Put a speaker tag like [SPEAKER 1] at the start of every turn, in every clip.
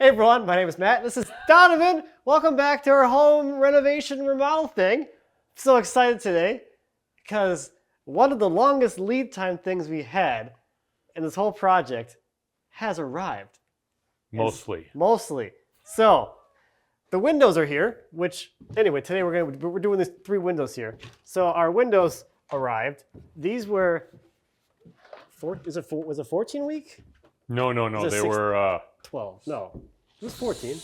[SPEAKER 1] Hey everyone, my name is Matt. This is Donavan. Welcome back to our home renovation remodel thing. I'm so excited today because one of the longest lead time things we had in this whole project has arrived.
[SPEAKER 2] Mostly.
[SPEAKER 1] So the windows are here, which anyway, today we're doing these 3 windows here. So our windows arrived. These were was it 14 week?
[SPEAKER 2] No. They were
[SPEAKER 1] 12. No. It was 14.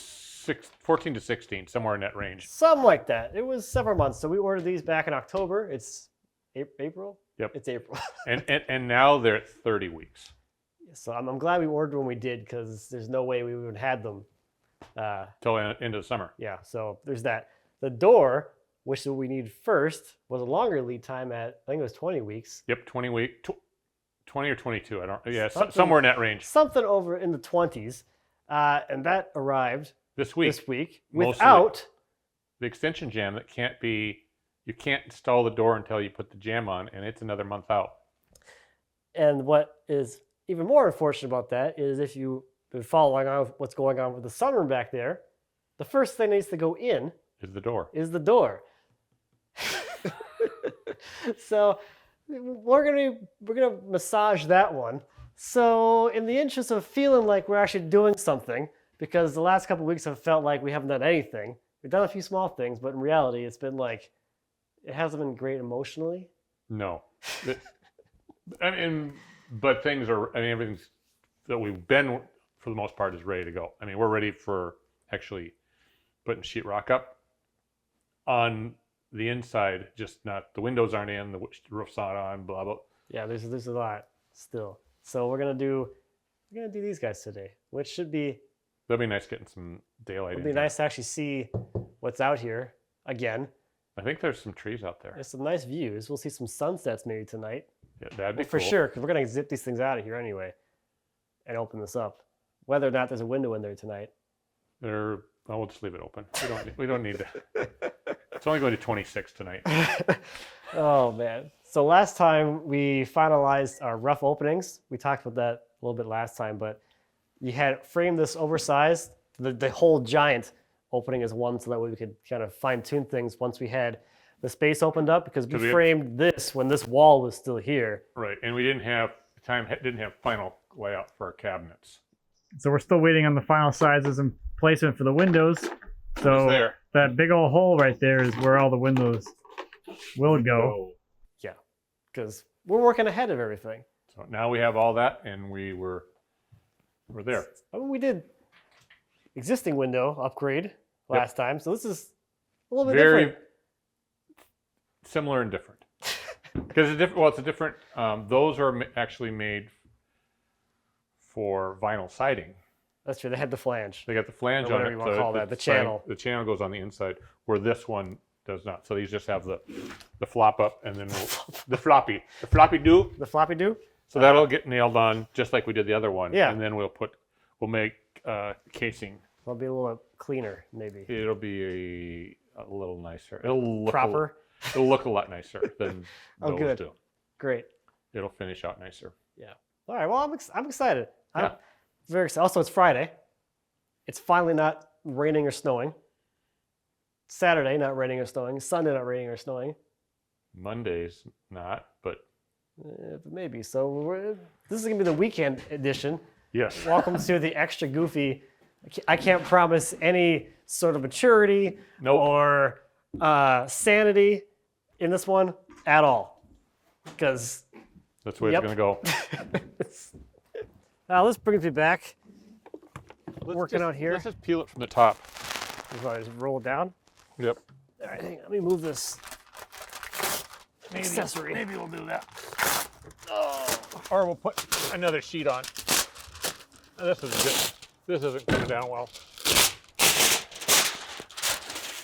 [SPEAKER 2] 14 to 16, somewhere in that range.
[SPEAKER 1] Something like that. It was several months. So we ordered these back in October. It's April?
[SPEAKER 2] Yep.
[SPEAKER 1] It's April.
[SPEAKER 2] and now they're at 30 weeks.
[SPEAKER 1] So I'm glad we ordered when we did because there's no way we would have had them.
[SPEAKER 2] Till end of the summer.
[SPEAKER 1] Yeah, so there's that. The door, which we need first, was a longer lead time at, I think it was 20 weeks.
[SPEAKER 2] Yep, 20 or 22. I don't. Yeah, somewhere in that range.
[SPEAKER 1] Something over in the 20s. And that arrived
[SPEAKER 2] this week
[SPEAKER 1] without
[SPEAKER 2] the extension jam that you can't install the door until you put the jam on, and it's another month out.
[SPEAKER 1] And what is even more unfortunate about that is if you've been following on with what's going on with the sunroom back there, the first thing that needs to go in
[SPEAKER 2] is the door.
[SPEAKER 1] So we're gonna massage that one. So in the interest of feeling like we're actually doing something, because the last couple of weeks have felt like we haven't done anything. We've done a few small things, but in reality, it's been like, it hasn't been great emotionally.
[SPEAKER 2] No. But things are, everything that we've been, for the most part, is ready to go. We're ready for actually putting sheetrock up on the inside, just not, the windows aren't in, the roof's not on, blah, blah.
[SPEAKER 1] Yeah, there's a lot still. So we're gonna do these guys today, which should be.
[SPEAKER 2] That'll be nice getting some daylight.
[SPEAKER 1] It'll be nice to actually see what's out here again.
[SPEAKER 2] I think there's some trees out there.
[SPEAKER 1] There's some nice views. We'll see some sunsets maybe tonight.
[SPEAKER 2] Yeah, that'd be cool.
[SPEAKER 1] For sure, because we're gonna zip these things out of here anyway, and open this up. Whether or not there's a window in there tonight.
[SPEAKER 2] We'll just leave it open. We don't need to. It's only going to 26 tonight.
[SPEAKER 1] Oh man. So last time we finalized our rough openings. We talked about that a little bit last time, but you had framed this oversized, the whole giant opening as one so that way we could kind of fine tune things once we had the space opened up, because we framed this when this wall was still here.
[SPEAKER 2] Right, and we didn't have final layout for our cabinets.
[SPEAKER 3] So we're still waiting on the final sizes and placement for the windows. So that big old hole right there is where all the windows will go.
[SPEAKER 1] Yeah, because we're working ahead of everything.
[SPEAKER 2] So now we have all that, and we're there.
[SPEAKER 1] We did existing window upgrade last time, so this is a little bit different.
[SPEAKER 2] Similar and different. Because it's a different. Those are actually made for vinyl siding.
[SPEAKER 1] That's true. They had the flange.
[SPEAKER 2] They got the flange on it.
[SPEAKER 1] Whatever you want to call that. The channel.
[SPEAKER 2] The channel goes on the inside, where this one does not. So these just have the flop up, and then the floppy do.
[SPEAKER 1] The floppy do.
[SPEAKER 2] So that'll get nailed on just like we did the other one.
[SPEAKER 1] Yeah.
[SPEAKER 2] And then we'll make casing.
[SPEAKER 1] It'll be a little cleaner, maybe.
[SPEAKER 2] It'll be a little nicer. It'll look
[SPEAKER 1] proper.
[SPEAKER 2] It'll look a lot nicer than those do.
[SPEAKER 1] Great.
[SPEAKER 2] It'll finish out nicer.
[SPEAKER 1] Yeah. All right. Well, I'm excited.
[SPEAKER 2] Yeah.
[SPEAKER 1] I'm very excited. Also, it's Friday. It's finally not raining or snowing. Saturday, not raining or snowing. Sunday, not raining or snowing.
[SPEAKER 2] Monday's not, but
[SPEAKER 1] maybe. So this is going to be the weekend edition.
[SPEAKER 2] Yes.
[SPEAKER 1] Welcome to the extra goofy. I can't promise any sort of maturity or sanity in this one at all. Because
[SPEAKER 2] that's the way it's going to go.
[SPEAKER 1] Now let's bring it back. Working out here.
[SPEAKER 2] Let's just peel it from the top.
[SPEAKER 1] Just roll it down.
[SPEAKER 2] Yep.
[SPEAKER 1] All right, hang on, let me move this accessory.
[SPEAKER 2] Maybe we'll do that. Or we'll put another sheet on. This isn't coming down well.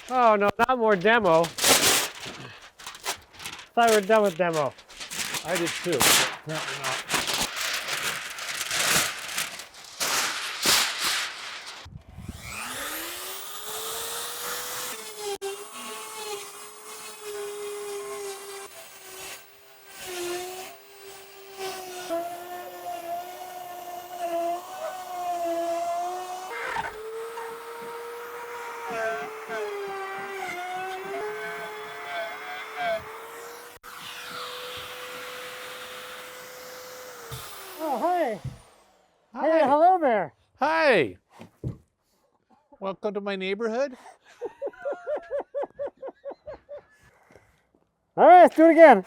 [SPEAKER 1] Oh no, not more demo. Thought we were done with demo.
[SPEAKER 2] I did too, but apparently not. Hey, welcome to my neighborhood.
[SPEAKER 1] All right, let's do it again.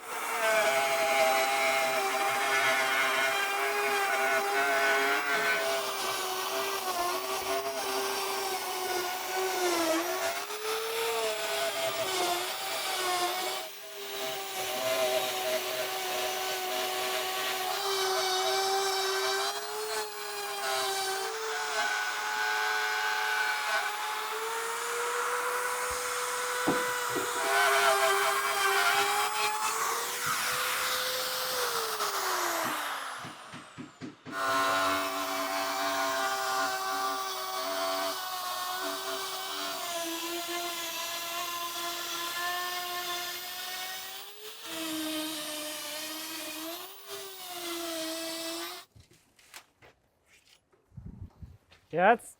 [SPEAKER 1] Yeah, that's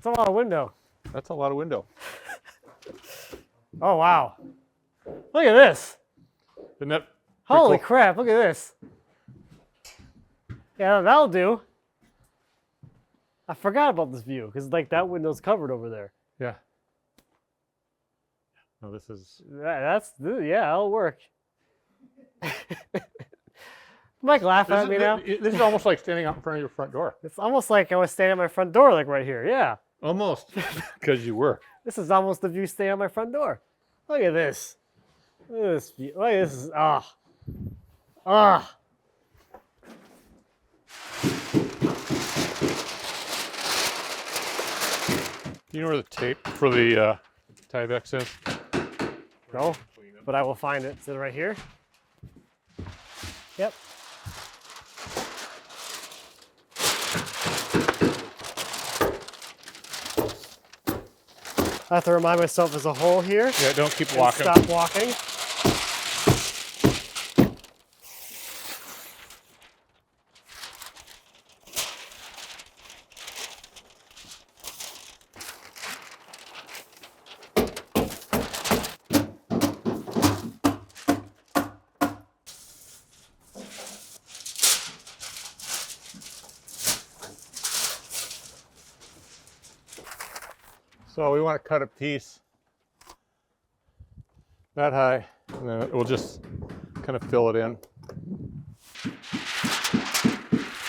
[SPEAKER 1] a lot of window.
[SPEAKER 2] That's a lot of window.
[SPEAKER 1] Oh, wow. Look at this.
[SPEAKER 2] Isn't that
[SPEAKER 1] Holy
[SPEAKER 2] cool?
[SPEAKER 1] crap, look at this. Yeah, that'll do. I forgot about this view because like that window's covered over there.
[SPEAKER 2] Yeah. No, this is.
[SPEAKER 1] Yeah, that'll work. Mike laughing at me now.
[SPEAKER 2] This is almost like standing out in front of your front door.
[SPEAKER 1] It's almost like I was standing at my front door, like right here. Yeah.
[SPEAKER 2] Almost. Because you were.
[SPEAKER 1] This is almost the view staying at my front door. Look at this. Look at this view. Look at this.
[SPEAKER 2] Do you know where the tape for the Tyvek is?
[SPEAKER 1] No, but I will find it. Is it right here? Yep. I have to remind myself there's a hole here.
[SPEAKER 2] Yeah, don't keep
[SPEAKER 1] And
[SPEAKER 2] walking.
[SPEAKER 1] stop walking.
[SPEAKER 2] So we want to cut a piece that high, and then we'll just kind of fill it in.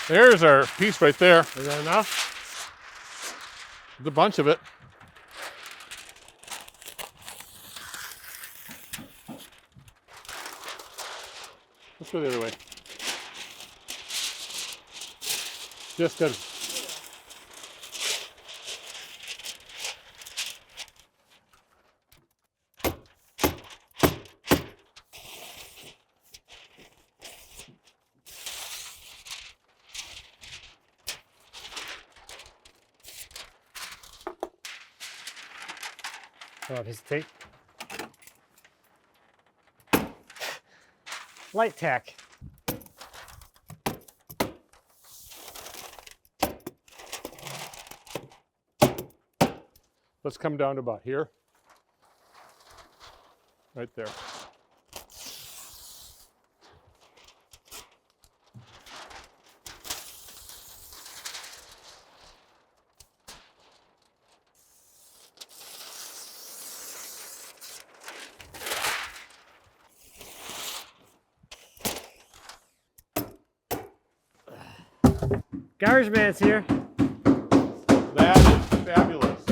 [SPEAKER 2] There's our piece right there.
[SPEAKER 1] Is that enough?
[SPEAKER 2] There's a bunch of it. Let's go the other way. Just got.
[SPEAKER 1] Oh, piece of tape. Light tack.
[SPEAKER 2] Let's come down to about here. Right there.
[SPEAKER 1] Garbage man's here.
[SPEAKER 2] That is fabulous.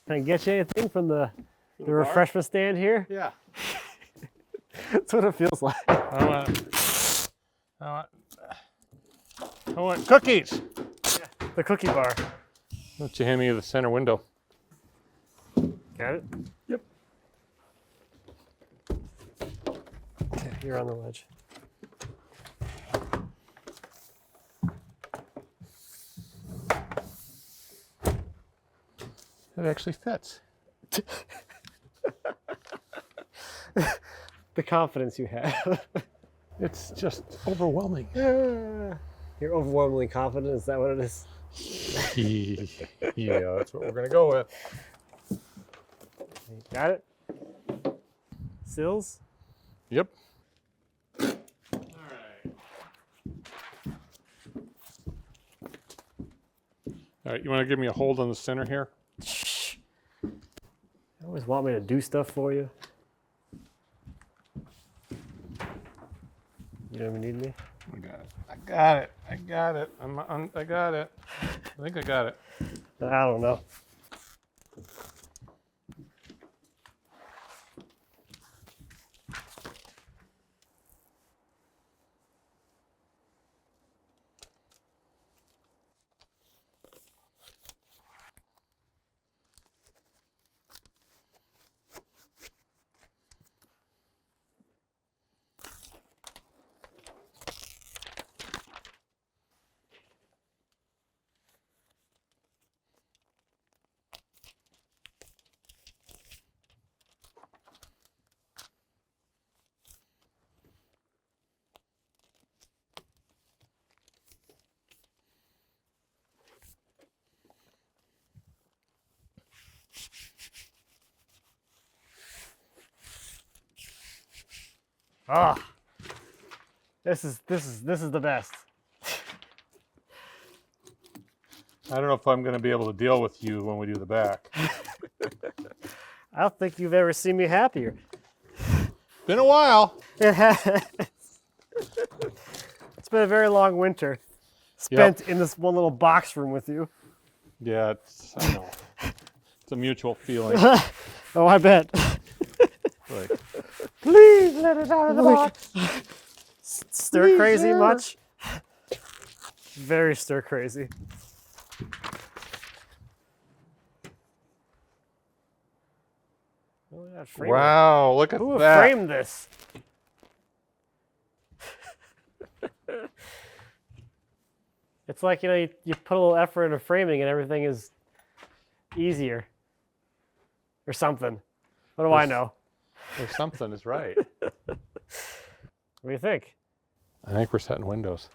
[SPEAKER 1] Can I get you anything from the
[SPEAKER 2] bar?
[SPEAKER 1] refreshment stand here?
[SPEAKER 2] Yeah.
[SPEAKER 1] That's what it feels like.
[SPEAKER 2] I want cookies.
[SPEAKER 1] The cookie bar.
[SPEAKER 2] Why don't you hand me the center window?
[SPEAKER 1] Got it?
[SPEAKER 2] Yep.
[SPEAKER 1] Okay, you're on the ledge.
[SPEAKER 2] It actually fits.
[SPEAKER 1] The confidence you have.
[SPEAKER 2] It's just overwhelming.
[SPEAKER 1] You're overwhelmingly confident, is that what it is?
[SPEAKER 2] Yeah, that's what we're gonna go with.
[SPEAKER 1] Got it? Sills?
[SPEAKER 2] Yep. All right, you want to give me a hold on the center here?
[SPEAKER 1] Shh. You always want me to do stuff for you. You don't even need me?
[SPEAKER 2] I got it. I got it. I got it. I got it. I think I got it.
[SPEAKER 1] I don't know. Ah, this is the best.
[SPEAKER 2] I don't know if I'm going to be able to deal with you when we do the back.
[SPEAKER 1] I don't think you've ever seen me happier.
[SPEAKER 2] Been a while.
[SPEAKER 1] It has. It's been a very long winter spent in this one little box room with you.
[SPEAKER 2] Yeah, I know. It's a mutual feeling.
[SPEAKER 1] Oh, I bet.
[SPEAKER 2] Like,
[SPEAKER 1] Please let it out of the box. Stir crazy much? Very stir crazy. Oh, yeah, frame it.
[SPEAKER 2] wow, look at
[SPEAKER 1] Who
[SPEAKER 2] that.
[SPEAKER 1] framed this? It's like, you know, you put a little effort into framing and everything is easier. Or something. What do I know?
[SPEAKER 2] Or something is right.
[SPEAKER 1] What do you think?
[SPEAKER 2] I think we're setting windows.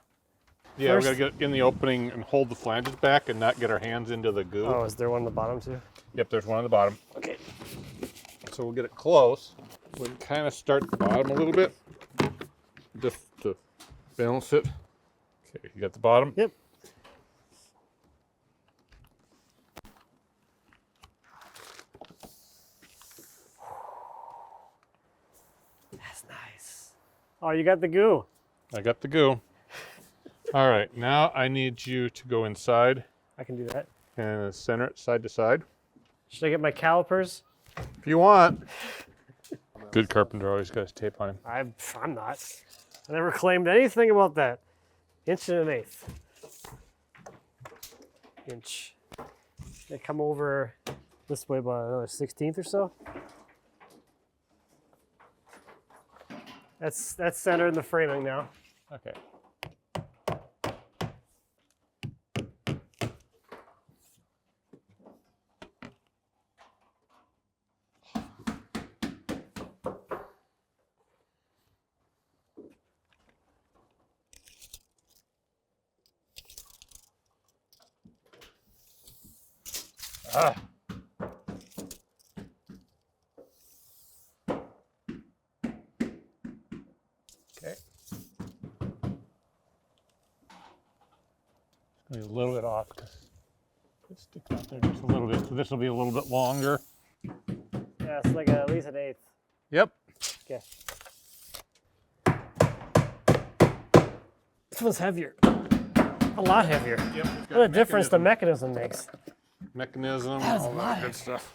[SPEAKER 2] Yeah, we
[SPEAKER 1] First-
[SPEAKER 2] got to get in the opening and hold the flanges back and not get our hands into the goo.
[SPEAKER 1] Oh, is there one on the bottom too?
[SPEAKER 2] Yep, there's one on the bottom.
[SPEAKER 1] Okay.
[SPEAKER 2] So we'll get it close. We can kind of start the bottom a little bit, just to balance it. Okay, you got the bottom?
[SPEAKER 1] Yep. That's nice. Oh, you got the goo.
[SPEAKER 2] I got the goo. All right, now I need you to go inside
[SPEAKER 1] I can do that.
[SPEAKER 2] and center it side to side.
[SPEAKER 1] Should I get my calipers?
[SPEAKER 2] If you want. Good carpenter always got his tape on him.
[SPEAKER 1] I'm not. I never claimed anything about that. Inch and an eighth. Inch. They come over this way by another 16th or so. That's centered in the framing now.
[SPEAKER 2] Okay.
[SPEAKER 1] Ah.
[SPEAKER 2] Okay. Be a little bit off because it sticks out there just a little bit. So this will be a little bit longer.
[SPEAKER 1] Yeah, it's like at least an eighth.
[SPEAKER 2] Yep.
[SPEAKER 1] Okay. This one's heavier. A lot heavier.
[SPEAKER 2] Yep.
[SPEAKER 1] What a difference the mechanism makes.
[SPEAKER 2] Mechanism,
[SPEAKER 1] That's
[SPEAKER 2] all
[SPEAKER 1] a
[SPEAKER 2] that
[SPEAKER 1] lot.
[SPEAKER 2] good stuff.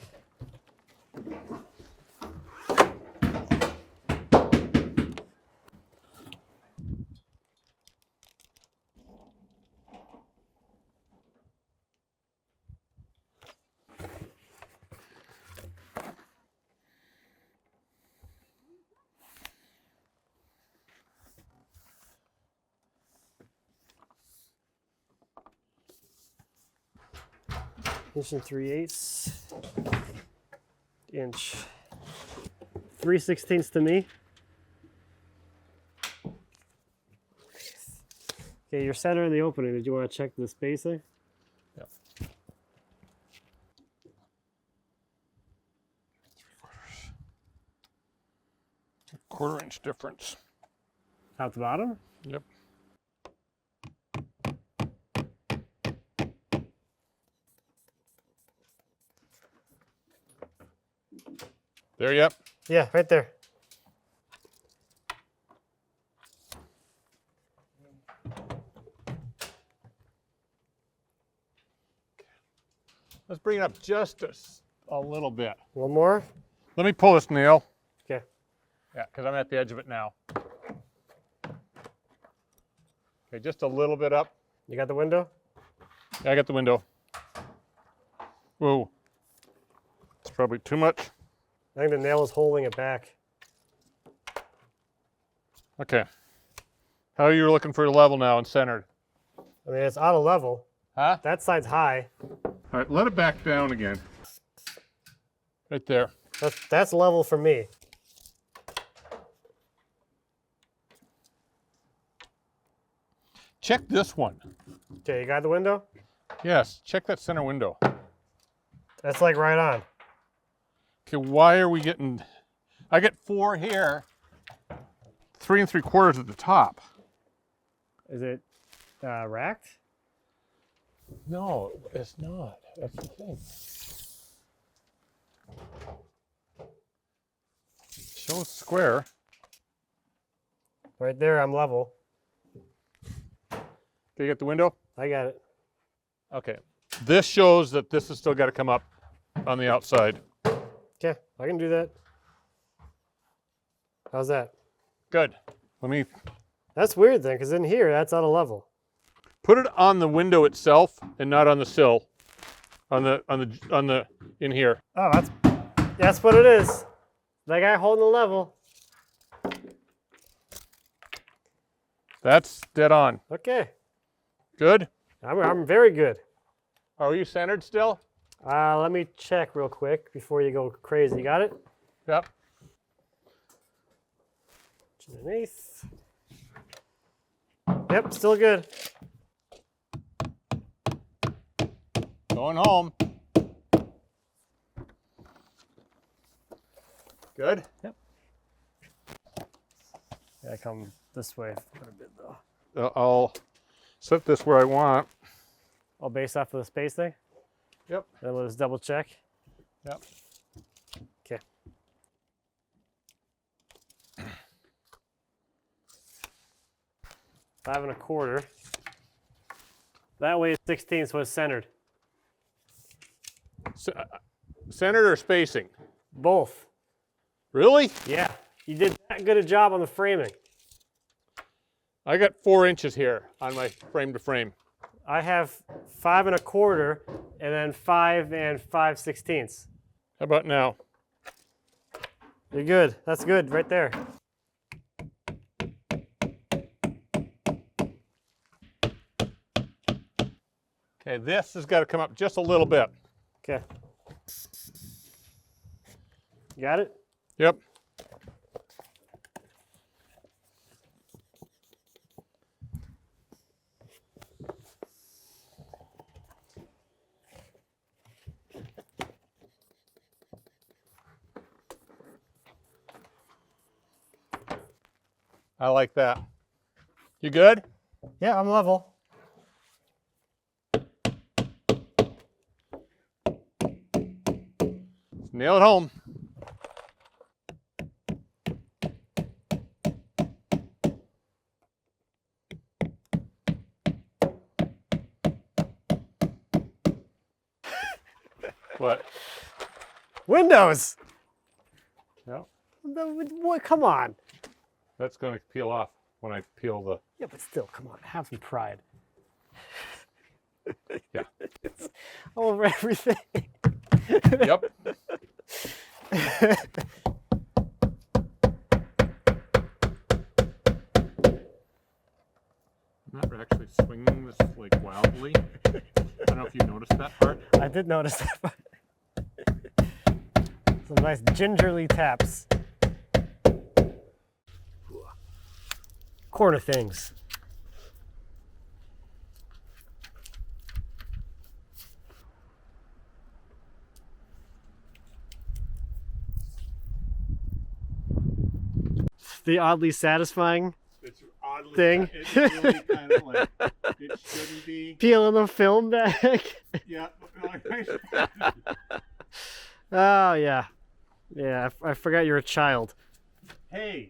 [SPEAKER 1] Inch and 3/8. Inch. 3/16 to me. Okay, you're centering the opening. Did you want to check the spacing?
[SPEAKER 2] Yep. 1/4 inch difference.
[SPEAKER 1] Top to bottom?
[SPEAKER 2] Yep. There, yep.
[SPEAKER 1] Yeah, right there.
[SPEAKER 2] Let's bring it up just a little bit.
[SPEAKER 1] One more.
[SPEAKER 2] Let me pull this nail.
[SPEAKER 1] Okay.
[SPEAKER 2] Yeah, because I'm at the edge of it now. Okay, just a little bit up.
[SPEAKER 1] You got the window?
[SPEAKER 2] Yeah, I got the window. Whoa. It's probably too much.
[SPEAKER 1] I think the nail is holding it back.
[SPEAKER 2] Okay. How are you looking for a level now and centered?
[SPEAKER 1] I mean, it's out of level.
[SPEAKER 2] Huh?
[SPEAKER 1] That side's high.
[SPEAKER 2] All right, let it back down again. Right there.
[SPEAKER 1] That's level for me.
[SPEAKER 2] Check this one.
[SPEAKER 1] Okay, you got the window?
[SPEAKER 2] Yes, check that center window.
[SPEAKER 1] That's like right on.
[SPEAKER 2] Okay, why are we getting... I get 4 here, 3 3/4 at the top.
[SPEAKER 1] Is it racked?
[SPEAKER 2] No, it's not. That's the thing. Show square.
[SPEAKER 1] Right there, I'm level.
[SPEAKER 2] Do you get the window?
[SPEAKER 1] I got it.
[SPEAKER 2] Okay. This shows that this has still got to come up on the outside.
[SPEAKER 1] Okay, I can do that. How's that?
[SPEAKER 2] Good. Let me
[SPEAKER 1] That's weird then, because in here, that's out of level.
[SPEAKER 2] put it on the window itself and not on the sill. On the in here.
[SPEAKER 1] Oh, that's what it is. That guy holding the level.
[SPEAKER 2] That's dead on.
[SPEAKER 1] Okay,
[SPEAKER 2] Good.
[SPEAKER 1] I'm very good.
[SPEAKER 2] Are you centered still?
[SPEAKER 1] Let me check real quick before you go crazy. You got it?
[SPEAKER 2] Yep.
[SPEAKER 1] Underneath. Yep, still good.
[SPEAKER 2] Going home. Good.
[SPEAKER 1] Yep. Yeah, I come this way quite a bit though.
[SPEAKER 2] I'll set this where I want.
[SPEAKER 1] Oh, based off of the space thing?
[SPEAKER 2] Yep.
[SPEAKER 1] Then we'll just double check.
[SPEAKER 2] Yep.
[SPEAKER 1] Okay. Five and a quarter. That way it's 16, so it's centered.
[SPEAKER 2] Centered or spacing?
[SPEAKER 1] Both.
[SPEAKER 2] Really?
[SPEAKER 1] Yeah. You did that good a job on the framing.
[SPEAKER 2] I got 4 inches here on my frame to frame.
[SPEAKER 1] I have 5 and a quarter and then 5 and 5/16.
[SPEAKER 2] How about now?
[SPEAKER 1] You're good. That's good right there.
[SPEAKER 2] Okay, this has got to come up just a little bit.
[SPEAKER 1] Okay. You got it?
[SPEAKER 2] Yep. I like that. You good?
[SPEAKER 1] Yeah, I'm level.
[SPEAKER 2] Nail it home. What?
[SPEAKER 1] Windows.
[SPEAKER 2] Yeah,
[SPEAKER 1] What? Come on.
[SPEAKER 2] that's going to peel off when I peel the...
[SPEAKER 1] Yeah, but still, come on. Have some pride.
[SPEAKER 2] Yeah.
[SPEAKER 1] It's all over everything.
[SPEAKER 2] Yep. I'm not actually swinging this like wildly. I don't know if you noticed that part.
[SPEAKER 1] I did notice that. But some nice gingerly taps. Corner things. The oddly satisfying
[SPEAKER 2] It's oddly
[SPEAKER 1] thing.
[SPEAKER 2] It's really kind of like it shouldn't be.
[SPEAKER 1] peeling the film back.
[SPEAKER 2] Yeah.
[SPEAKER 1] Oh yeah, Yeah, I forgot you're a child.
[SPEAKER 3] Hey.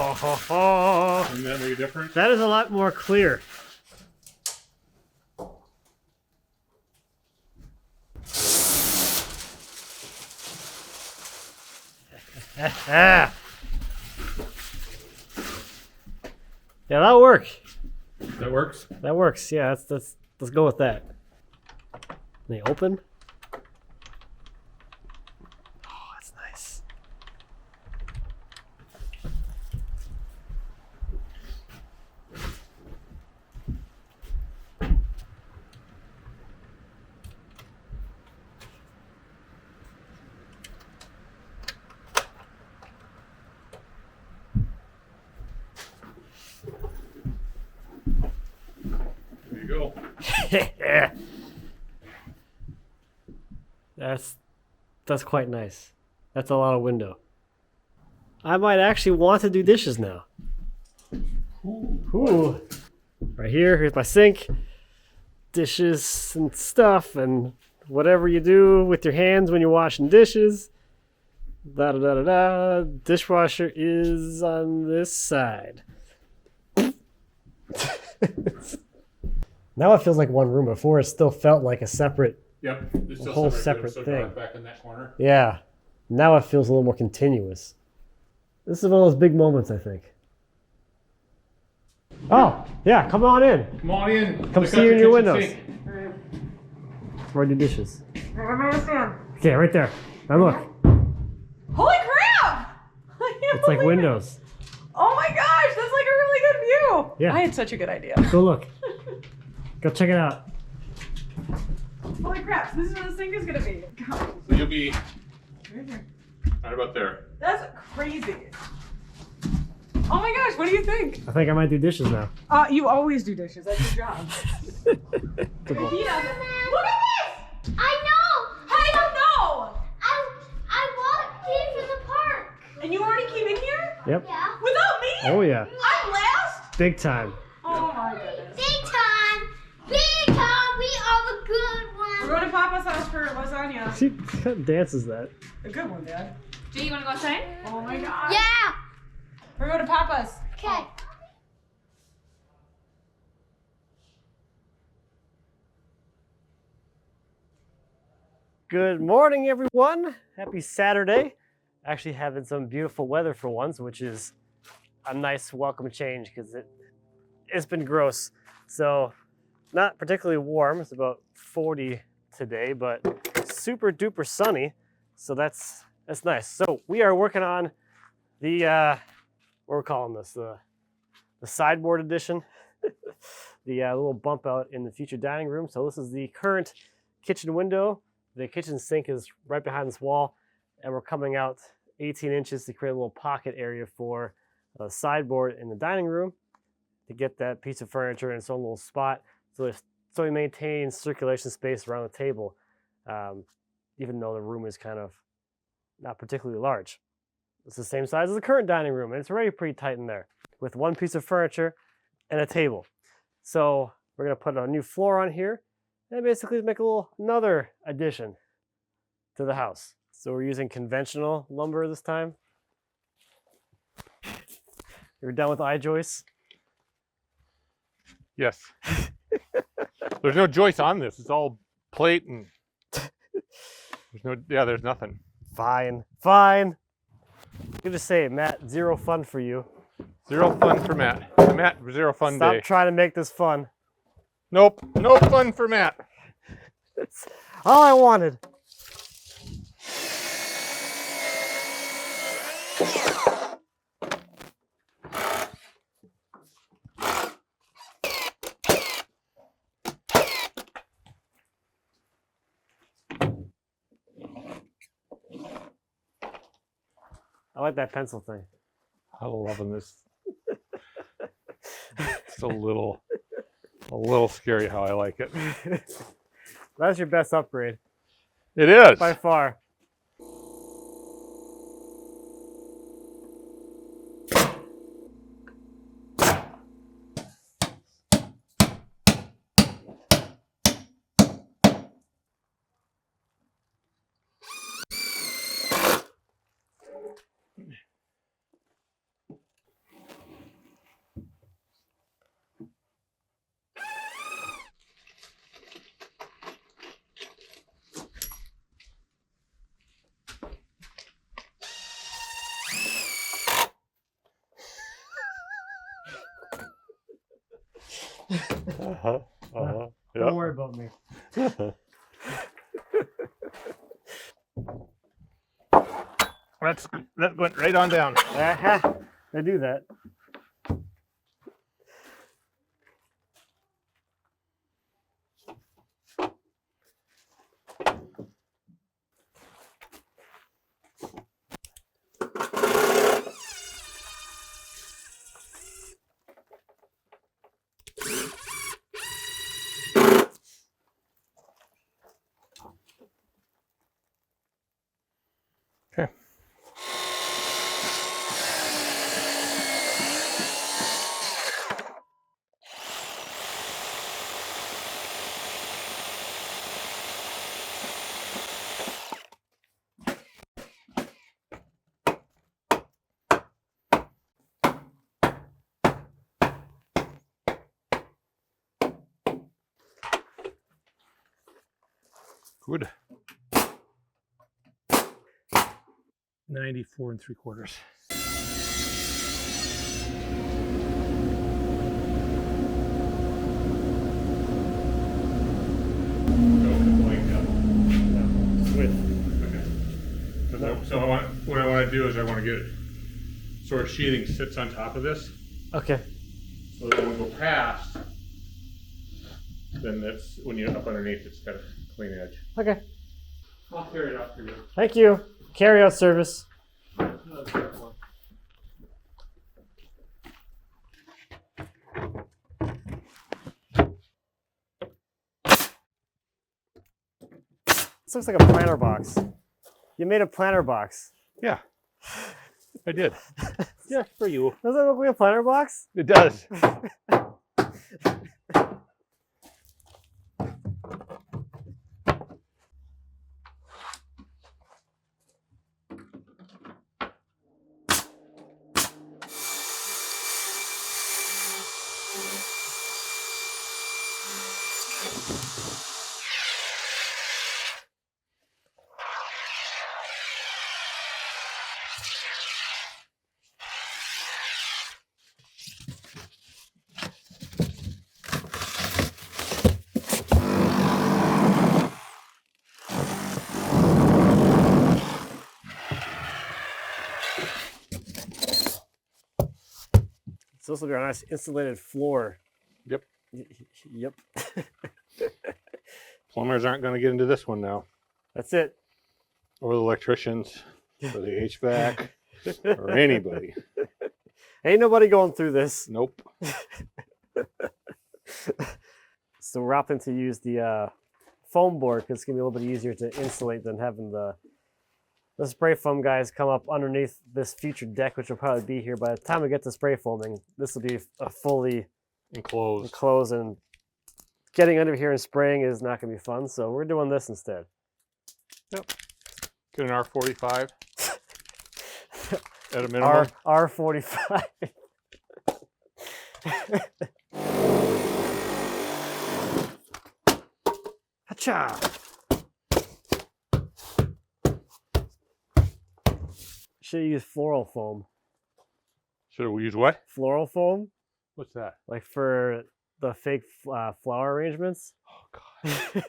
[SPEAKER 2] Doesn't that make a difference?
[SPEAKER 1] That is a lot more clear. Yeah, that'll work.
[SPEAKER 2] That works?
[SPEAKER 1] That works. Yeah, let's go with that. They open. Oh, that's nice.
[SPEAKER 2] There you go.
[SPEAKER 1] That's quite nice. That's a lot of window. I might actually want to do dishes now. Ooh. Right here, here's my sink. Dishes and stuff and whatever you do with your hands when you're washing dishes. Da da da da da. Dishwasher is on this side. Now it feels like one room. Before it still felt like a separate.
[SPEAKER 2] Yep. It's
[SPEAKER 1] A whole separate
[SPEAKER 2] so
[SPEAKER 1] thing.
[SPEAKER 2] dark back in that corner.
[SPEAKER 1] Yeah. Now it feels a little more continuous. This is one of those big moments, I think. Oh, yeah, come on in.
[SPEAKER 2] Come on in.
[SPEAKER 1] Come
[SPEAKER 2] Look
[SPEAKER 1] see
[SPEAKER 2] out
[SPEAKER 1] you in your
[SPEAKER 2] kitchen
[SPEAKER 1] windows.
[SPEAKER 2] sink.
[SPEAKER 1] Where are your dishes?
[SPEAKER 4] Where am I gonna stand?
[SPEAKER 1] Okay, right there. Now look.
[SPEAKER 4] Holy crap! I can't
[SPEAKER 1] It's like
[SPEAKER 4] believe it.
[SPEAKER 1] windows.
[SPEAKER 4] Oh my gosh, that's like a really good view.
[SPEAKER 1] Yeah.
[SPEAKER 4] I had such a good idea.
[SPEAKER 1] Go look. Go check it out.
[SPEAKER 4] Holy crap, so this is where the sink is gonna be. God.
[SPEAKER 2] So you'll be
[SPEAKER 4] Right here.
[SPEAKER 2] right about there.
[SPEAKER 4] That's crazy. Oh my gosh, what do you think?
[SPEAKER 1] I think I might do dishes now.
[SPEAKER 4] You always do dishes. That's your job.
[SPEAKER 1] Good
[SPEAKER 4] He
[SPEAKER 1] one.
[SPEAKER 4] doesn't. Look at this!
[SPEAKER 5] I know.
[SPEAKER 4] How do you know?
[SPEAKER 5] I walked in from the park.
[SPEAKER 4] And you already came in here?
[SPEAKER 1] Yep.
[SPEAKER 5] Yeah.
[SPEAKER 4] Without me?
[SPEAKER 1] Oh, yeah.
[SPEAKER 4] I'm last?
[SPEAKER 1] Big time.
[SPEAKER 4] Oh my goodness.
[SPEAKER 5] Big time. Big time. We are the good
[SPEAKER 4] We're
[SPEAKER 5] ones.
[SPEAKER 4] going to Papa's house for lasagna.
[SPEAKER 1] She kind of dances that.
[SPEAKER 4] A good one, Dad.
[SPEAKER 6] Jay, you want to go outside?
[SPEAKER 4] Oh my god.
[SPEAKER 5] Yeah.
[SPEAKER 4] We're going to Papa's.
[SPEAKER 5] Okay.
[SPEAKER 1] Good morning, everyone. Happy Saturday. Actually having some beautiful weather for once, which is a nice welcome change because it's been gross. So not particularly warm. It's about 40 today, but super duper sunny. So that's nice. So we are working on the what we're calling this, the sideboard edition. The little bump out in the future dining room. So this is the current kitchen window. The kitchen sink is right behind this wall, and we're coming out 18 inches to create a little pocket area for a sideboard in the dining room to get that piece of furniture in its own little spot. So we maintain circulation space around the table, even though the room is kind of not particularly large. It's the same size as the current dining room, and it's already pretty tight in there with one piece of furniture and a table. So we're gonna put a new floor on here and basically make another addition to the house. So we're using conventional lumber this time. You're done with I-joists?
[SPEAKER 2] Yes. There's no joist on this. It's all plate and there's nothing.
[SPEAKER 1] Fine, fine. You just say it, Matt. Zero fun for you.
[SPEAKER 2] Zero fun for Matt. Matt, zero fun
[SPEAKER 1] Stop
[SPEAKER 2] day.
[SPEAKER 1] trying to make this fun.
[SPEAKER 2] Nope, no fun for Matt.
[SPEAKER 1] That's all I wanted. I like that pencil thing.
[SPEAKER 2] I'm loving this. It's a little scary how I like it.
[SPEAKER 1] That's your best upgrade
[SPEAKER 2] It is.
[SPEAKER 1] by far. Don't
[SPEAKER 2] Yep.
[SPEAKER 1] worry about me.
[SPEAKER 2] That went right on down.
[SPEAKER 1] I do that.
[SPEAKER 2] Okay. Good. 94 3/4. So what I want to do is I want to get sort of sheathing sits on top of this.
[SPEAKER 1] Okay.
[SPEAKER 2] So that when we go past, then that's when you're up underneath, it's got a clean edge.
[SPEAKER 1] Okay.
[SPEAKER 2] I'll carry it out for you.
[SPEAKER 1] Thank you. Carry out service. This looks like a planter box. You made a planter box.
[SPEAKER 2] Yeah, I did. Yeah, for you.
[SPEAKER 1] Does that look like a planter box?
[SPEAKER 2] It does.
[SPEAKER 1] So this will be a nice insulated floor.
[SPEAKER 2] Yep.
[SPEAKER 1] Yep.
[SPEAKER 2] Plumbers aren't going to get into this one now,
[SPEAKER 1] That's it.
[SPEAKER 2] or the electricians, or the HVAC, or anybody.
[SPEAKER 1] Ain't nobody going through this.
[SPEAKER 2] Nope.
[SPEAKER 1] So we're opting to use the foam board because it's gonna be a little bit easier to insulate than having the spray foam guys come up underneath this future deck, which will probably be here by the time we get to spray foaming. This will be a fully
[SPEAKER 2] Enclosed.
[SPEAKER 1] and getting under here and spraying is not gonna be fun. So we're doing this instead.
[SPEAKER 2] Yep. Get an R45 at a minimum.
[SPEAKER 1] R45. Hacha! Should use floral foam.
[SPEAKER 2] Should we use what?
[SPEAKER 1] Floral foam,
[SPEAKER 2] What's that?
[SPEAKER 1] like for the fake flower arrangements.
[SPEAKER 2] Oh God.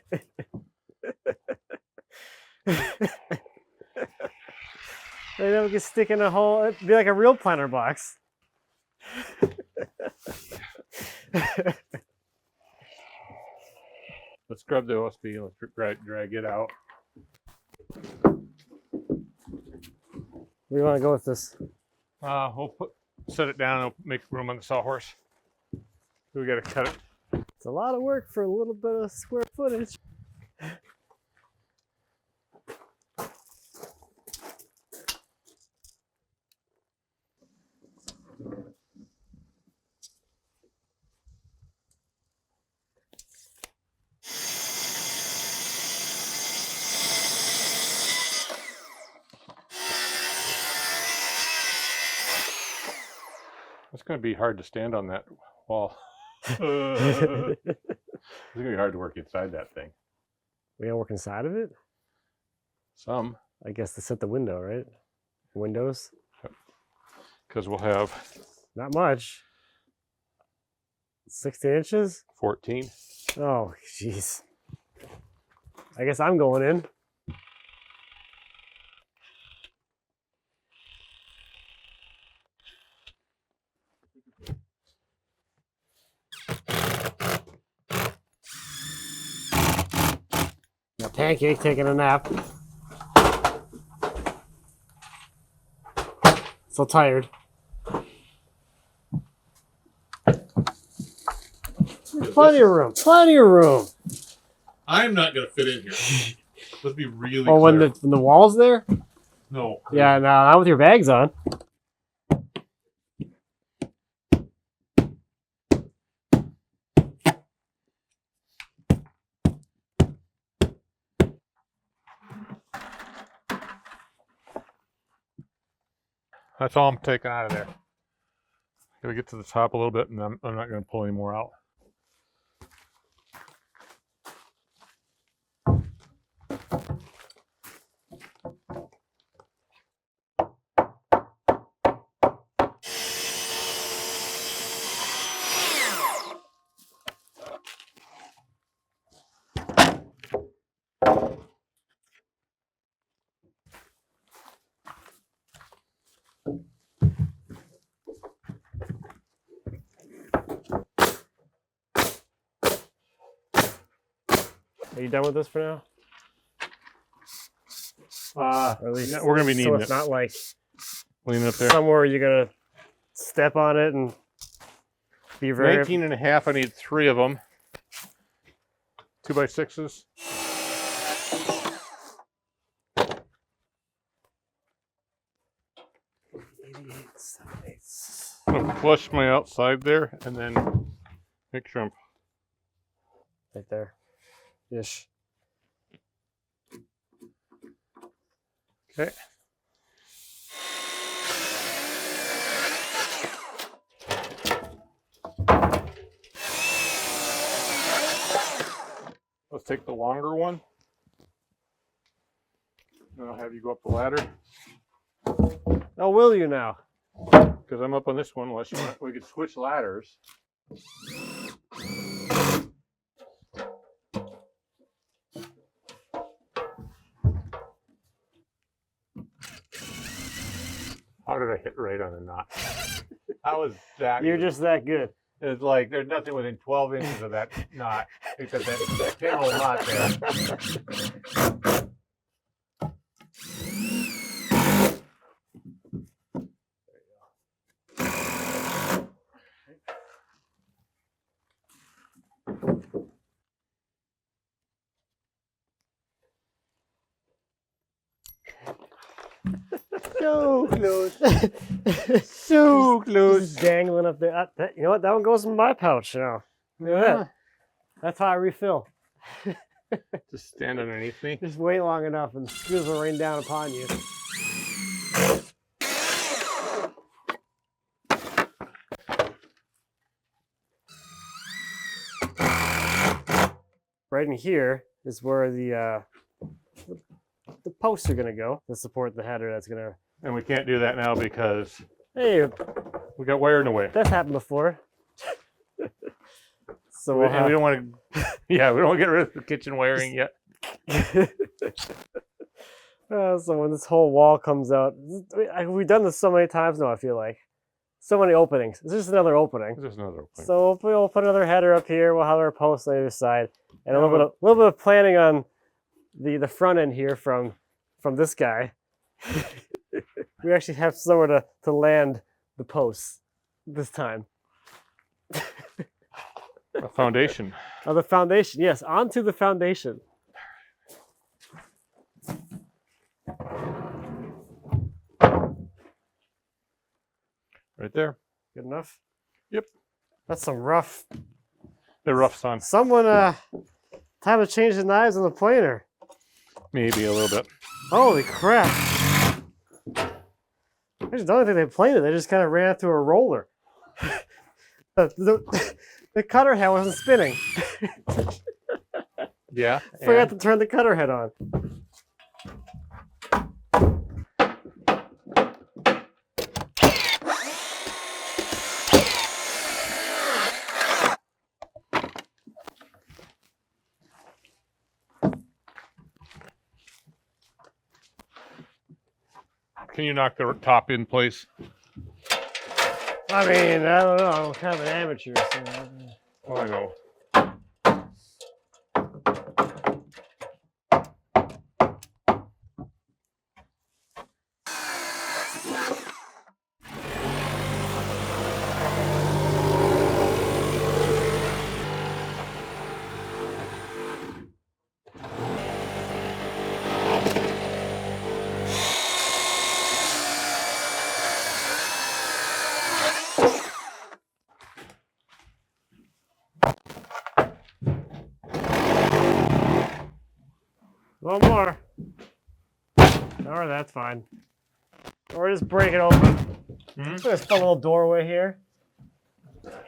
[SPEAKER 1] They never get stick in a hole. It'd be like a real planter box.
[SPEAKER 2] Let's grab the OSB and let's drag it out.
[SPEAKER 1] We want to go with this.
[SPEAKER 2] We'll set it down and make room on the sawhorse. We got to cut it.
[SPEAKER 1] It's a lot of work for a little bit of square footage.
[SPEAKER 2] It's going to be hard to stand on that wall. It's going to be hard to work inside that thing.
[SPEAKER 1] We gotta work inside of it?
[SPEAKER 2] Some.
[SPEAKER 1] I guess to set the window, right? Windows?
[SPEAKER 2] Because we'll have
[SPEAKER 1] Not much. 16 inches?
[SPEAKER 2] 14.
[SPEAKER 1] Oh, jeez. I guess I'm going in. Pancake taking a nap. So tired. Plenty of room. Plenty of room.
[SPEAKER 2] I'm not going to fit in here. Let's be really
[SPEAKER 1] Oh, when the wall's there?
[SPEAKER 2] No.
[SPEAKER 1] Yeah, no, not with your bags on.
[SPEAKER 2] That's all I'm taking out of there. Gotta get to the top a little bit, and I'm not going to pull any more out.
[SPEAKER 1] Are you done with this for now? Or at least
[SPEAKER 2] Yeah, we're going to be needing
[SPEAKER 1] so
[SPEAKER 2] it.
[SPEAKER 1] it's not like
[SPEAKER 2] Lean up there.
[SPEAKER 1] somewhere you're gonna step on it and be very
[SPEAKER 2] 19 and a half. I need 3 of them. 2x6s. I'm going to flush my outside there and then make sure I'm
[SPEAKER 1] right there. Ish.
[SPEAKER 2] okay. Let's take the longer one. And I'll have you go up the ladder.
[SPEAKER 1] Oh, will you now?
[SPEAKER 2] Because I'm up on this one, unless you want, we could switch ladders. How did I hit right on the knot? How was that?
[SPEAKER 1] You're just that good.
[SPEAKER 2] It's like there's nothing within 12 inches of that knot, except that general knot there. So close. So close.
[SPEAKER 1] Just dangling up there. You know what? That one goes in my pouch now. Look at that. That's how I refill.
[SPEAKER 2] Just stand underneath me.
[SPEAKER 1] Just wait long enough and the screws will rain down upon you. Right in here is where the posts are gonna go to support the header. That's gonna.
[SPEAKER 2] And we can't do that now because
[SPEAKER 1] Hey,
[SPEAKER 2] we got wire in the way.
[SPEAKER 1] that's happened before. So
[SPEAKER 2] We,
[SPEAKER 1] we'll
[SPEAKER 2] and
[SPEAKER 1] have,
[SPEAKER 2] we don't want to. Yeah, we don't want to get rid of the kitchen wiring yet.
[SPEAKER 1] so when this whole wall comes out, we've done this so many times now. I feel like so many openings. It's just another opening.
[SPEAKER 2] There's another opening.
[SPEAKER 1] So we'll put another header up here. We'll have our post on either side, and a little bit of planning on the front end here from this guy. we actually have somewhere to land the posts this time.
[SPEAKER 2] A foundation.
[SPEAKER 1] Oh, the foundation. Yes, onto the foundation.
[SPEAKER 2] Right there.
[SPEAKER 1] Good enough?
[SPEAKER 2] Yep.
[SPEAKER 1] That's some rough.
[SPEAKER 2] They're rough, son.
[SPEAKER 1] Someone, time to change the knives on the planer.
[SPEAKER 2] Maybe a little bit.
[SPEAKER 1] Holy crap. I just don't think they planed it. They just kind of ran it through a roller. The cutter head wasn't spinning.
[SPEAKER 2] Yeah.
[SPEAKER 1] Forgot to turn the cutter head on.
[SPEAKER 2] Can you knock the top in place?
[SPEAKER 1] I mean, I don't know. I'm kind of an amateur. So.
[SPEAKER 2] Oh, I know.
[SPEAKER 1] One more. Or that's fine. Or just break it open. There's a fun little doorway here.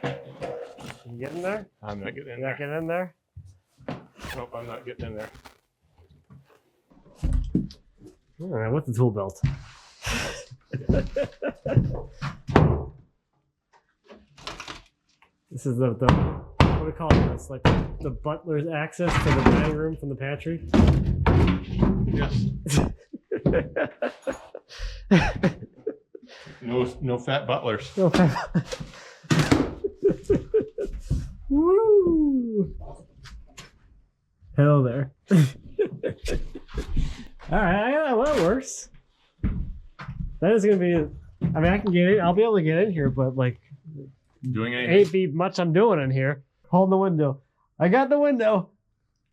[SPEAKER 1] You get in there?
[SPEAKER 2] I'm not getting in
[SPEAKER 1] You not
[SPEAKER 2] there.
[SPEAKER 1] get in there?
[SPEAKER 2] Nope, I'm not getting in there.
[SPEAKER 1] All right, what's the tool belt? This is the what do we call it? It's like the butler's access to the dining room from the pantry.
[SPEAKER 2] Yes. No fat butlers.
[SPEAKER 1] Woo! Hello there. All right, well, that works. That is gonna be. I mean, I can get in. I'll be able to get in here, but like,
[SPEAKER 2] Doing anything?
[SPEAKER 1] ain't be much I'm doing in here. Holding the window. I got the window.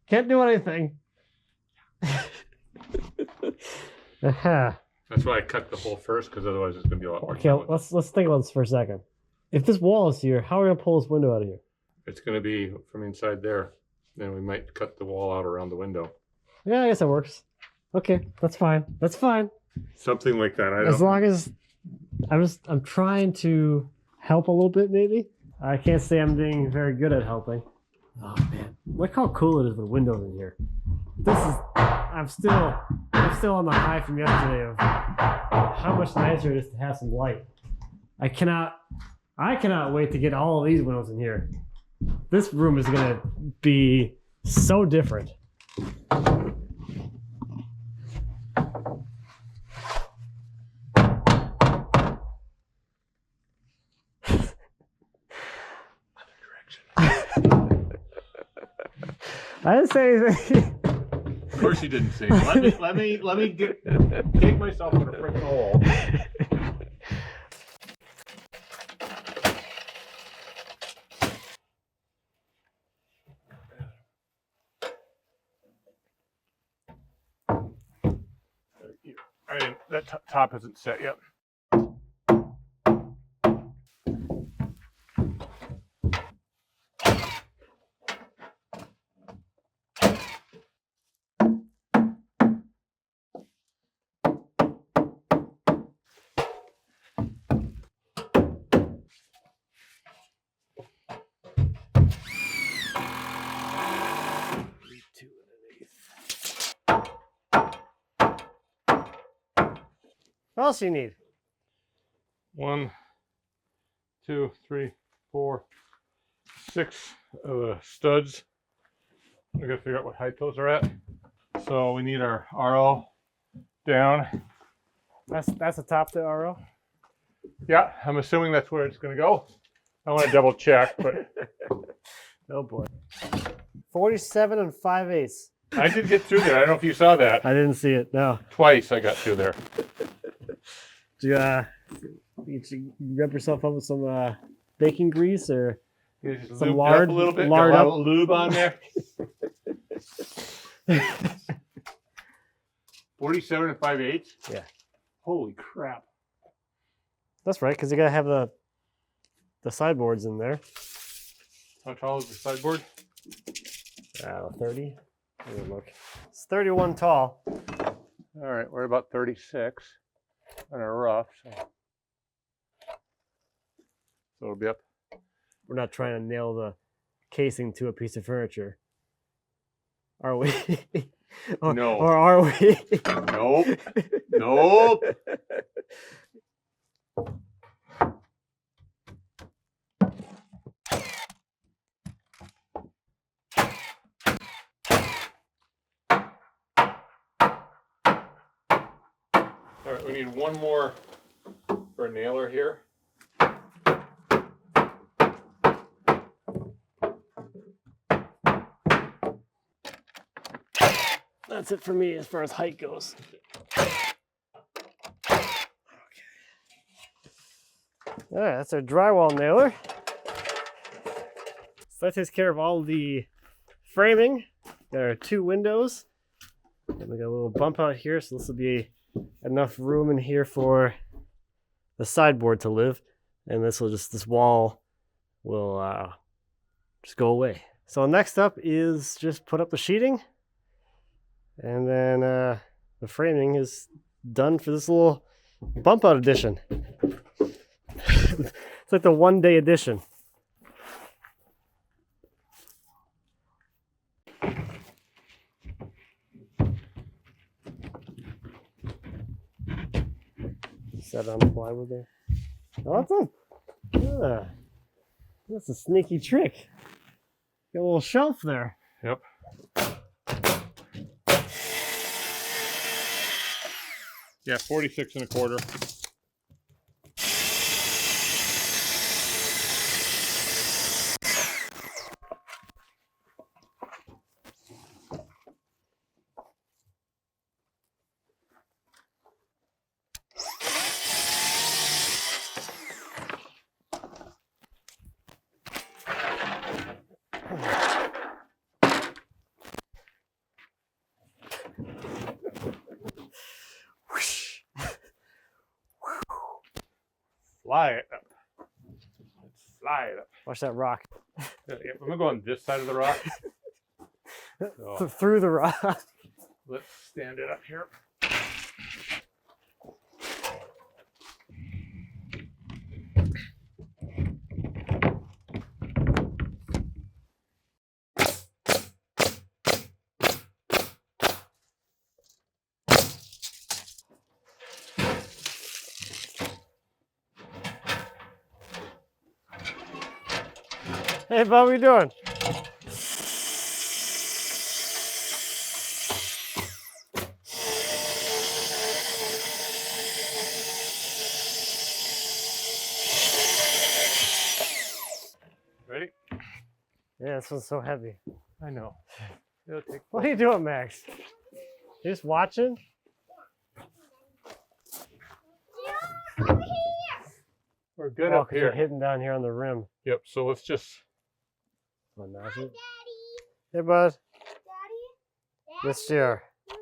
[SPEAKER 1] Can't do anything. Aha.
[SPEAKER 2] That's why I cut the hole first, because otherwise it's going to be a lot more.
[SPEAKER 1] Okay, let's think about this for a second. If this wall is here, how are we gonna pull this window out of here?
[SPEAKER 2] It's going to be from inside there. Then we might cut the wall out around the window.
[SPEAKER 1] Yeah, I guess that works. Okay, that's fine. That's fine.
[SPEAKER 2] Something like that. I
[SPEAKER 1] As
[SPEAKER 2] don't.
[SPEAKER 1] long as I'm trying to help a little bit, maybe. I can't say I'm being very good at helping. Oh man, look how cool it is with windows in here. This is. I'm still on the high from yesterday of how much nicer it is to have some light. I cannot wait to get all of these windows in here. This room is gonna be so different. I didn't say anything.
[SPEAKER 2] Of course you didn't say. Let me take myself in a freaking hole. That top isn't set yet.
[SPEAKER 1] What else do you need?
[SPEAKER 2] 1, 2, 3, 4, 6 of the studs. We gotta figure out what height those are at. So we need our RO down.
[SPEAKER 1] That's the top to RO.
[SPEAKER 2] Yeah, I'm assuming that's where it's gonna go. I want to double check, but
[SPEAKER 1] Oh boy. 47 and 5/8.
[SPEAKER 2] I did get through there. I don't know if you saw that.
[SPEAKER 1] I didn't see it. No.
[SPEAKER 2] Twice I got through there.
[SPEAKER 1] Do you rub yourself up with some baking grease or some lard?
[SPEAKER 2] A little bit.
[SPEAKER 1] Lard
[SPEAKER 2] Got a
[SPEAKER 1] up.
[SPEAKER 2] lot of lube on there. 47 and 5/8.
[SPEAKER 1] Yeah.
[SPEAKER 2] Holy crap.
[SPEAKER 1] That's right, because you gotta have the sideboards in there.
[SPEAKER 2] How tall is the sideboard?
[SPEAKER 1] 30. Let me look. It's 31 tall.
[SPEAKER 2] All right, we're about 36 on a rough. So it'll be up.
[SPEAKER 1] We're not trying to nail the casing to a piece of furniture, are we?
[SPEAKER 2] No.
[SPEAKER 1] Or are we?
[SPEAKER 2] Nope. Nope. All right, we need one more for a nailer here.
[SPEAKER 1] That's it for me as far as height goes. All right, that's our drywall nailer. So that takes care of all the framing. There are 2 windows. And we got a little bump out here, so this will be enough room in here for the sideboard to live. And this wall will just go away. So next up is just put up the sheeting. And then the framing is done for this little bump out edition. It's like the 1-day edition. Set on the plywood there. Oh, that's a sneaky trick. Got a little shelf there.
[SPEAKER 2] Yep. Yeah, 46 and a quarter. Fly it up. Let's fly it up.
[SPEAKER 1] Watch that rock.
[SPEAKER 2] Yeah, I'm gonna go on this side of the rock. So
[SPEAKER 1] Through the rock.
[SPEAKER 2] let's stand it up here.
[SPEAKER 1] Hey, Bob, what are you doing?
[SPEAKER 2] Ready?
[SPEAKER 1] Yeah, this one's so heavy.
[SPEAKER 2] I know. It'll take.
[SPEAKER 1] What are you doing, Max? You just watching?
[SPEAKER 2] We're good
[SPEAKER 1] Oh,
[SPEAKER 2] up
[SPEAKER 1] 'cause you're
[SPEAKER 2] here.
[SPEAKER 1] hitting down here on the rim.
[SPEAKER 2] Yep. So let's just.
[SPEAKER 1] Oh, notch it.
[SPEAKER 5] Daddy.
[SPEAKER 1] Hey, bud.
[SPEAKER 5] Daddy.
[SPEAKER 1] Yes, dear.
[SPEAKER 5] We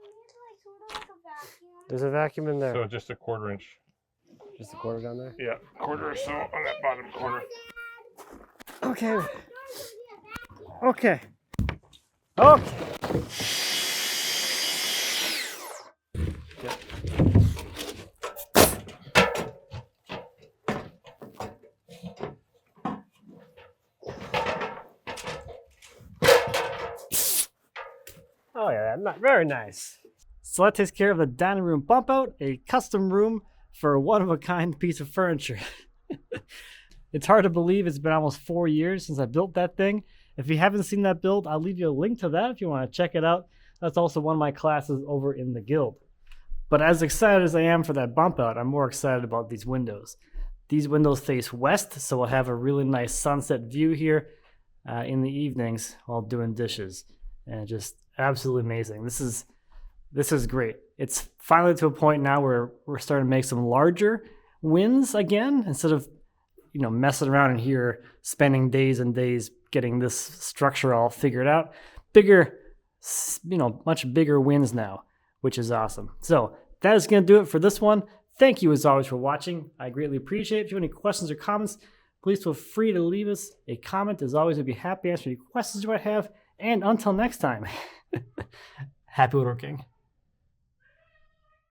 [SPEAKER 5] need like sort of like a vacuum.
[SPEAKER 1] There's a vacuum in there.
[SPEAKER 2] So just a 1/4 inch.
[SPEAKER 1] Just a quarter down there.
[SPEAKER 2] Yeah, 1/4 or so on that bottom corner.
[SPEAKER 1] Okay. Okay. Okay. Oh yeah, not very nice. So that takes care of the dining room bump out, a custom room for a one-of-a-kind piece of furniture. It's hard to believe it's been almost 4 years since I built that thing. If you haven't seen that build, I'll leave you a link to that if you want to check it out. That's also one of my classes over in the guild. But as excited as I am for that bump out, I'm more excited about these windows. These windows face west, so we'll have a really nice sunset view here in the evenings while doing dishes. And just absolutely amazing. This is
[SPEAKER 6] this is great. It's finally to a point now where we're starting to make some larger winds again, instead of, messing around in here, spending days and days getting this structure all figured out. Bigger, much bigger winds now, which is awesome. So that is going to do it for this one. Thank you as always for watching. I greatly appreciate it. If you have any questions or comments, please feel free to leave us a comment. As always, we'd be happy to answer any questions you might have. And until next time, happy woodworking.